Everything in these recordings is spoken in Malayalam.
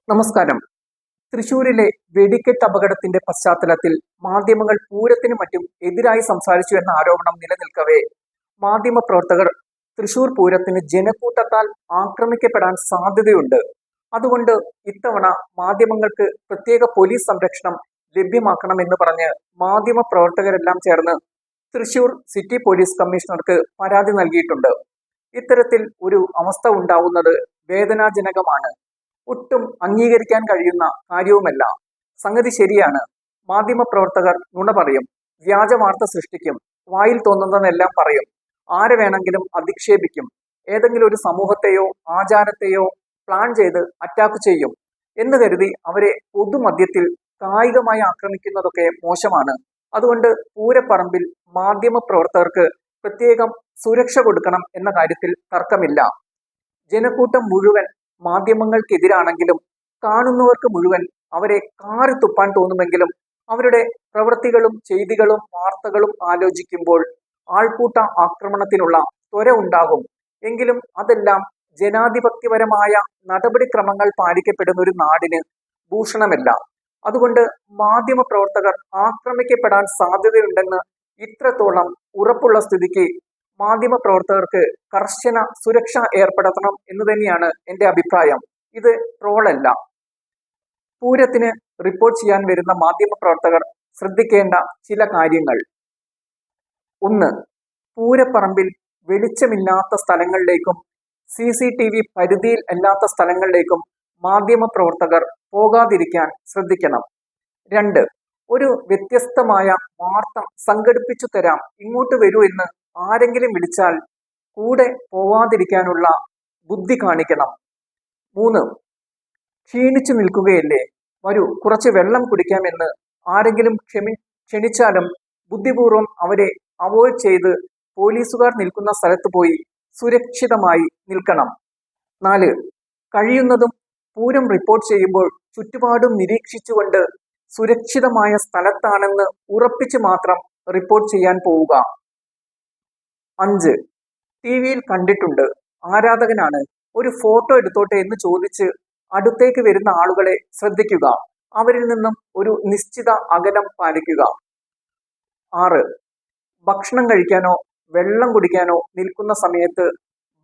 നമസ്കാരം. തൃശൂരിലെ വെടിക്കെട്ട് അപകടത്തിന്റെ പശ്ചാത്തലത്തിൽ മാധ്യമങ്ങൾ പൂരത്തിനും മറ്റും എതിരായി സംസാരിച്ചു എന്ന ആരോപണം നിലനിൽക്കവേ മാധ്യമപ്രവർത്തകർ തൃശൂർ പൂരത്തിന് ജനക്കൂട്ടത്താൽ ആക്രമിക്കപ്പെടാൻ സാധ്യതയുണ്ട്. അതുകൊണ്ട് ഇത്തവണ മാധ്യമങ്ങൾക്ക് പ്രത്യേക പോലീസ് സംരക്ഷണം ലഭ്യമാക്കണമെന്ന് പറഞ്ഞ് മാധ്യമപ്രവർത്തകരെല്ലാം ചേർന്ന് തൃശൂർ സിറ്റി പോലീസ് കമ്മീഷണർക്ക് പരാതി നൽകിയിട്ടുണ്ട്. ഇത്തരത്തിൽ ഒരു അവസ്ഥ ഉണ്ടാവുന്നത് വേദനാജനകമാണ്. ഒട്ടും അംഗീകരിക്കാൻ കഴിയുന്ന കാര്യവുമല്ല. സംഗതി ശരിയാണ്. മാധ്യമപ്രവർത്തകർ നുണ പറയും, വ്യാജ വാർത്ത സൃഷ്ടിക്കും, വായിൽ തോന്നുന്നതെല്ലാം പറയും, ആരെ വേണമെങ്കിലും അധിക്ഷേപിക്കും, ഏതെങ്കിലും ഒരു സമൂഹത്തെയോ ആചാരത്തെയോ പ്ലാൻ ചെയ്ത് അറ്റാക്ക് ചെയ്യും എന്ന് കരുതി അവരെ പൊതുമധ്യത്തിൽ കായികമായി ആക്രമിക്കുന്നതൊക്കെ മോശമാണ്. അതുകൊണ്ട് പൂരപ്പറമ്പിൽ മാധ്യമപ്രവർത്തകർക്ക് പ്രത്യേകം സുരക്ഷ കൊടുക്കണം എന്ന കാര്യത്തിൽ തർക്കമില്ല. ജനക്കൂട്ടം മുഴുവൻ മാധ്യമങ്ങൾക്കെതിരാണെങ്കിലും കാണുന്നവർക്ക് മുഴുവൻ അവരെ കാറി തുപ്പാൻ തോന്നുമെങ്കിലും അവരുടെ പ്രവൃത്തികളും ചെയ്തികളും വാർത്തകളും ആലോചിക്കുമ്പോൾ ആൾക്കൂട്ട ആക്രമണത്തിനുള്ള ത്വര ഉണ്ടാകും. എങ്കിലും അതെല്ലാം ജനാധിപത്യപരമായ നടപടിക്രമങ്ങൾ പാലിക്കപ്പെടുന്ന ഒരു നാടിന് ഭൂഷണമല്ല. അതുകൊണ്ട് മാധ്യമപ്രവർത്തകർ ആക്രമിക്കപ്പെടാൻ സാധ്യതയുണ്ടെന്ന് ഇത്രത്തോളം ഉറപ്പുള്ള സ്ഥിതിക്ക് മാധ്യമപ്രവർത്തകർക്ക് കർശന സുരക്ഷ ഏർപ്പെടുത്തണം എന്ന് തന്നെയാണ് എൻ്റെ അഭിപ്രായം. ഇത് ട്രോളല്ല. പൂരത്തിന് റിപ്പോർട്ട് ചെയ്യാൻ വരുന്ന മാധ്യമപ്രവർത്തകർ ശ്രദ്ധിക്കേണ്ട ചില കാര്യങ്ങൾ. 1. പൂരപ്പറമ്പിൽ വെളിച്ചമില്ലാത്ത സ്ഥലങ്ങളിലേക്കും CCTV പരിധിയിൽ അല്ലാത്ത സ്ഥലങ്ങളിലേക്കും മാധ്യമപ്രവർത്തകർ പോകാതിരിക്കാൻ ശ്രദ്ധിക്കണം. 2. ഒരു വ്യത്യസ്തമായ വാർത്ത സംഘടിപ്പിച്ചു തരാം, ഇങ്ങോട്ട് വരൂ എന്ന് ആരെങ്കിലും വിളിച്ചാൽ കൂടെ പോവാതിരിക്കാനുള്ള ബുദ്ധി കാണിക്കണം. 3. ക്ഷീണിച്ചു നിൽക്കുകയല്ലേ, വരൂ കുറച്ച് വെള്ളം കുടിക്കാമെന്ന് ആരെങ്കിലും ക്ഷണിച്ചാലും ബുദ്ധിപൂർവം അവരെ അവോയ്ഡ് ചെയ്ത് പോലീസുകാർ നിൽക്കുന്ന സ്ഥലത്ത് പോയി സുരക്ഷിതമായി നിൽക്കണം. 4. കഴിയുന്നതും പൂരം റിപ്പോർട്ട് ചെയ്യുമ്പോൾ ചുറ്റുപാടും നിരീക്ഷിച്ചുകൊണ്ട് സുരക്ഷിതമായ സ്ഥലത്താണെന്ന് ഉറപ്പിച്ച് മാത്രം റിപ്പോർട്ട് ചെയ്യാൻ പോവുക. 5. TV-യിൽ കണ്ടിട്ടുണ്ട്, ആരാധകനാണ്, ഒരു ഫോട്ടോ എടുത്തോട്ടെ എന്ന് ചോദിച്ച് അടുത്തേക്ക് വരുന്ന ആളുകളെ ശ്രദ്ധിക്കുക. അവരിൽ നിന്നും ഒരു നിശ്ചിത അകലം പാലിക്കുക. 6. ഭക്ഷണം കഴിക്കാനോ വെള്ളം കുടിക്കാനോ നിൽക്കുന്ന സമയത്ത്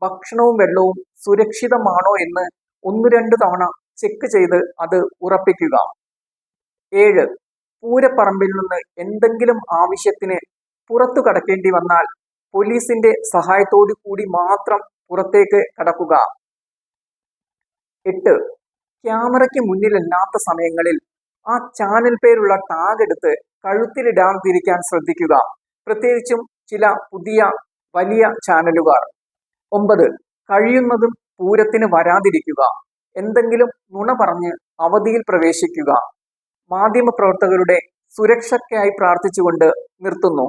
ഭക്ഷണവും വെള്ളവും സുരക്ഷിതമാണോ എന്ന് 1-2 തവണ ചെക്ക് ചെയ്ത് അത് ഉറപ്പിക്കുക. 7. പൂരപ്പറമ്പിൽ നിന്ന് എന്തെങ്കിലും ആവശ്യത്തിന് പുറത്തു കടക്കേണ്ടി വന്നാൽ പോലീസിന്റെ സഹായത്തോടു കൂടി മാത്രം പുറത്തേക്ക് കടക്കുക. 8. ക്യാമറയ്ക്ക് മുന്നിലല്ലാത്ത സമയങ്ങളിൽ ആ ചാനൽ പേരുള്ള ടാഗ് എടുത്ത് കഴുത്തിലിടാതിരിക്കാൻ ശ്രദ്ധിക്കുക, പ്രത്യേകിച്ചും ചില പുതിയ വലിയ ചാനലുകാർ. 9. കഴിയുന്നതും പൂരത്തിന് വരാതിരിക്കുക, എന്തെങ്കിലും നുണ പറഞ്ഞ് അവധിയിൽ പ്രവേശിക്കുക. മാധ്യമപ്രവർത്തകരുടെ സുരക്ഷയ്ക്കായി പ്രാർത്ഥിച്ചുകൊണ്ട് നിർത്തുന്നു.